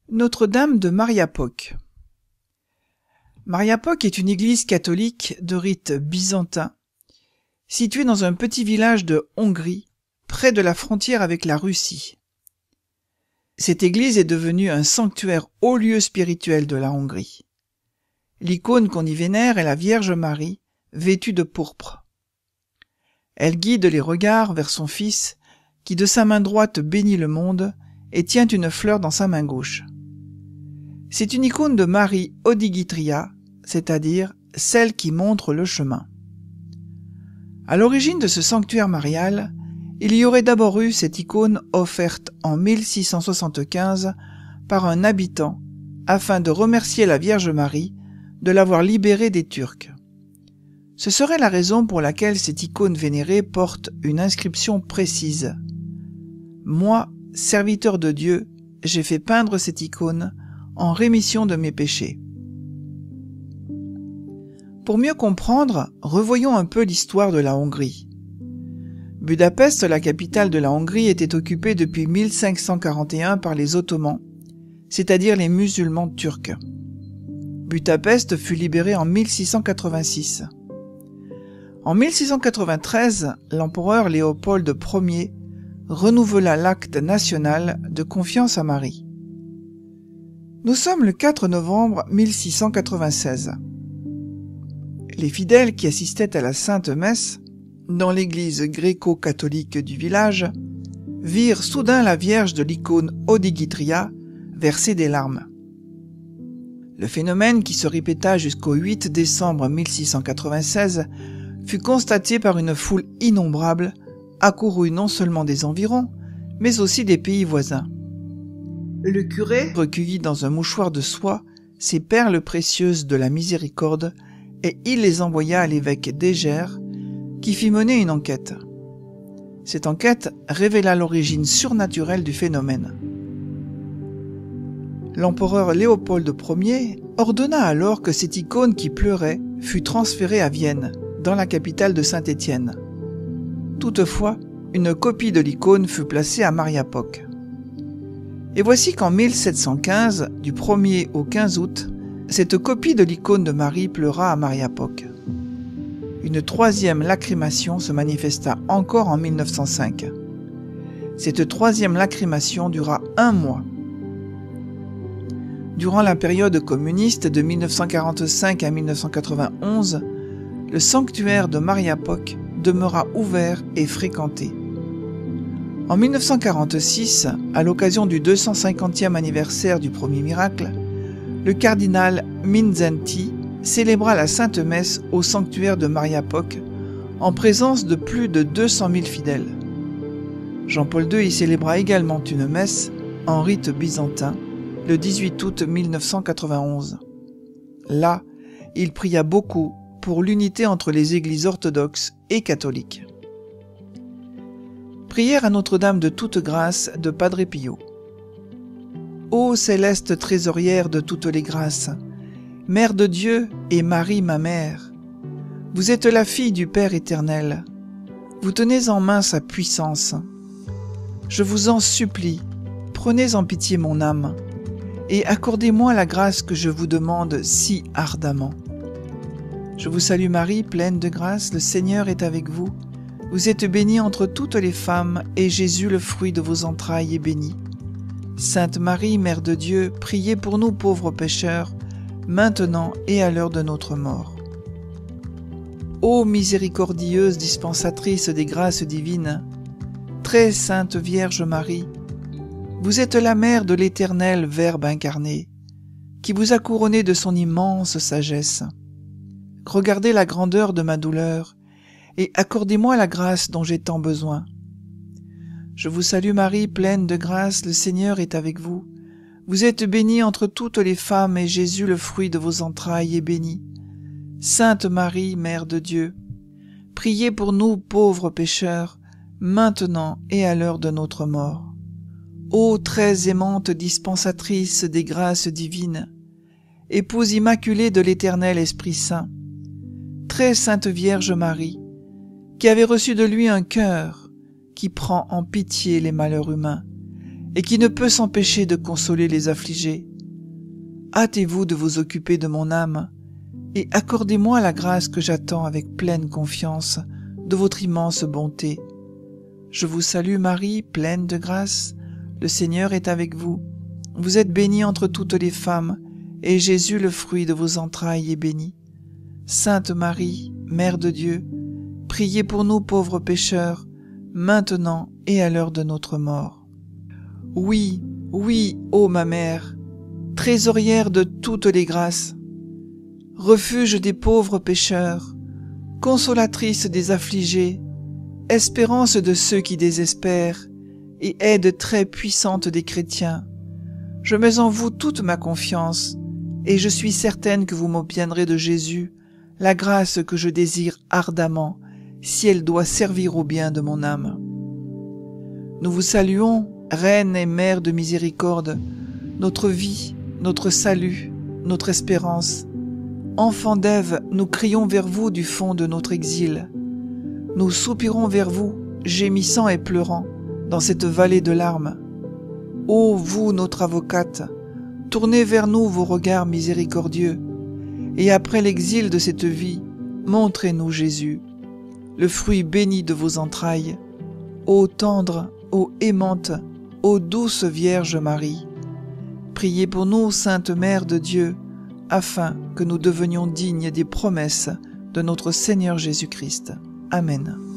Notre-Dame de Mariapok. Mariapok est une église catholique de rite byzantin, située dans un petit village de Hongrie, près de la frontière avec la Russie. Cette église est devenue un sanctuaire haut lieu spirituel de la Hongrie. L'icône qu'on y vénère est la Vierge Marie, vêtue de pourpre. Elle guide les regards vers son Fils, qui de sa main droite bénit le monde et tient une fleur dans sa main gauche. C'est une icône de Marie Odigitria, c'est-à-dire celle qui montre le chemin. À l'origine de ce sanctuaire marial, il y aurait d'abord eu cette icône offerte en 1675 par un habitant afin de remercier la Vierge Marie de l'avoir libérée des Turcs. Ce serait la raison pour laquelle cette icône vénérée porte une inscription précise. « Moi, serviteur de Dieu, j'ai fait peindre cette icône en rémission de mes péchés. » Pour mieux comprendre, revoyons un peu l'histoire de la Hongrie. Budapest, la capitale de la Hongrie, était occupée depuis 1541 par les Ottomans, c'est-à-dire les musulmans turcs. Budapest fut libérée en 1686. En 1693, l'empereur Léopold Ier renouvela l'acte national de confiance à Marie. Nous sommes le 4 novembre 1696. Les fidèles qui assistaient à la Sainte Messe, dans l'église gréco-catholique du village, virent soudain la Vierge de l'icône Odigitria verser des larmes. Le phénomène, qui se répéta jusqu'au 8 décembre 1696, fut constaté par une foule innombrable, accourue non seulement des environs, mais aussi des pays voisins. Le curé recueillit dans un mouchoir de soie ces perles précieuses de la miséricorde et il les envoya à l'évêque d'Eger, qui fit mener une enquête. Cette enquête révéla l'origine surnaturelle du phénomène. L'empereur Léopold Ier ordonna alors que cette icône qui pleurait fût transférée à Vienne, dans la capitale de Saint-Étienne. Toutefois, une copie de l'icône fut placée à Mariapok. Et voici qu'en 1715, du 1er au 15 août, cette copie de l'icône de Marie pleura à Mariapok. Une troisième lacrymation se manifesta encore en 1905. Cette troisième lacrymation dura 1 mois. Durant la période communiste de 1945 à 1991, le sanctuaire de Mariapok demeura ouvert et fréquenté. En 1946, à l'occasion du 250e anniversaire du premier miracle, le cardinal Mindszenty célébra la Sainte Messe au sanctuaire de Mariapok en présence de plus de 200 000 fidèles. Jean-Paul II y célébra également une messe en rite byzantin le 18 août 1991. Là, il pria beaucoup pour l'unité entre les églises orthodoxes et catholiques. Prière à Notre-Dame de toute grâce de Padre Pio. Ô céleste trésorière de toutes les grâces, Mère de Dieu et Marie ma mère, vous êtes la fille du Père éternel, vous tenez en main sa puissance. Je vous en supplie, prenez en pitié mon âme, et accordez-moi la grâce que je vous demande si ardemment. Je vous salue Marie, pleine de grâce, le Seigneur est avec vous. Vous êtes bénie entre toutes les femmes, et Jésus, le fruit de vos entrailles, est béni. Sainte Marie, Mère de Dieu, priez pour nous pauvres pécheurs, maintenant et à l'heure de notre mort. Ô miséricordieuse dispensatrice des grâces divines, très sainte Vierge Marie, vous êtes la mère de l'éternel Verbe incarné, qui vous a couronné de son immense sagesse. Regardez la grandeur de ma douleur, et accordez-moi la grâce dont j'ai tant besoin. Je vous salue Marie, pleine de grâce, le Seigneur est avec vous. Vous êtes bénie entre toutes les femmes, et Jésus, le fruit de vos entrailles, est béni. Sainte Marie, Mère de Dieu, priez pour nous pauvres pécheurs, maintenant et à l'heure de notre mort. Ô très aimante dispensatrice des grâces divines, épouse immaculée de l'Éternel Esprit Saint, très sainte Vierge Marie, qui avait reçu de lui un cœur qui prend en pitié les malheurs humains, et qui ne peut s'empêcher de consoler les affligés. Hâtez-vous de vous occuper de mon âme, et accordez-moi la grâce que j'attends avec pleine confiance de votre immense bonté. Je vous salue Marie, pleine de grâce, le Seigneur est avec vous. Vous êtes bénie entre toutes les femmes, et Jésus, le fruit de vos entrailles, est béni. Sainte Marie, Mère de Dieu, priez pour nous pauvres pécheurs, maintenant et à l'heure de notre mort. Oui, oui, ô ma mère, trésorière de toutes les grâces, refuge des pauvres pécheurs, consolatrice des affligés, espérance de ceux qui désespèrent, et aide très puissante des chrétiens, je mets en vous toute ma confiance, et je suis certaine que vous m'obtiendrez de Jésus la grâce que je désire ardemment, si elle doit servir au bien de mon âme. Nous vous saluons, Reine et Mère de miséricorde, notre vie, notre salut, notre espérance. Enfants d'Ève, nous crions vers vous du fond de notre exil. Nous soupirons vers vous, gémissant et pleurant, dans cette vallée de larmes. Ô vous, notre avocate, tournez vers nous vos regards miséricordieux, et après l'exil de cette vie, montrez-nous Jésus, le fruit béni de vos entrailles. Ô tendre, ô aimante, ô douce Vierge Marie, priez pour nous, Sainte Mère de Dieu, afin que nous devenions dignes des promesses de notre Seigneur Jésus-Christ. Amen.